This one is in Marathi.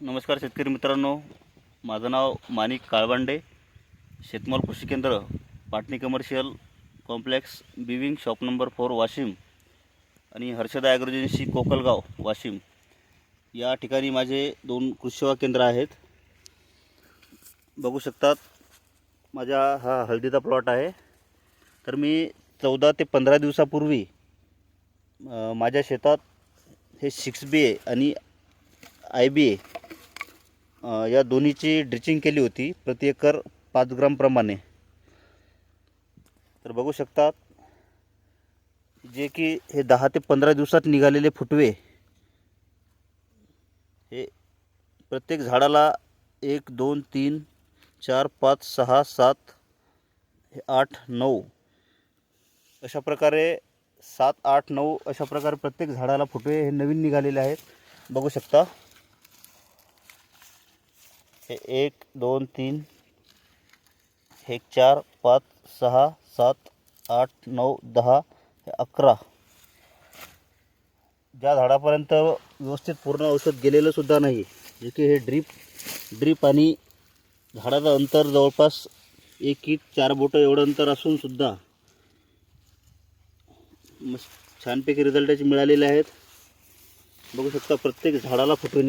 नमस्कार शेतकरी मित्रांनो, माझं नाव माणिक काळबांडे, शेतमाल कृषी केंद्र, Patni commercial complex, weaving shop number 4 Washim आणि हर्षदा ॲग्रो एजन्सी कोकलगाव वाशिम या ठिकाणी माझे 2 कृषी सेवा केंद्र आहेत. बघू शकतात माझा हा हळदीचा प्लॉट आहे. तर मी 14 ते 15 दिवसापूर्वी माझ्या शेतात हे 6BA आणि IBA या दोन्हीची ड्रिचिंग केली होती प्रति एकर 5 ग्राम प्रमाणे. तर बघू शकतात जे की हे 10 ते 15 दिवसात निघालेले फुटवे, हे प्रत्येक झाडाला 1 2 3 4 5 6 7 8 9 अशा प्रकारे 7 8 9 अशा प्रकारे प्रत्येक झाडाला फुटवे हे नवीन निघालेले आहेत. बघू शकता हे 1 2 3 हे 4 5 6 7 8 9 10 हे 11. ज्या झाडापर्यंत व्यवस्थित पूर्ण औषध गेलेलं सुद्धा नाही, जे की हे ड्रीप आणि झाडाचं अंतर जवळपास 1 की 4 बोटं एवढं अंतर असून सुद्धा छानपैकी रिझल्टाचे मिळालेले आहेत. बघू शकता प्रत्येक झाडाला फुटवे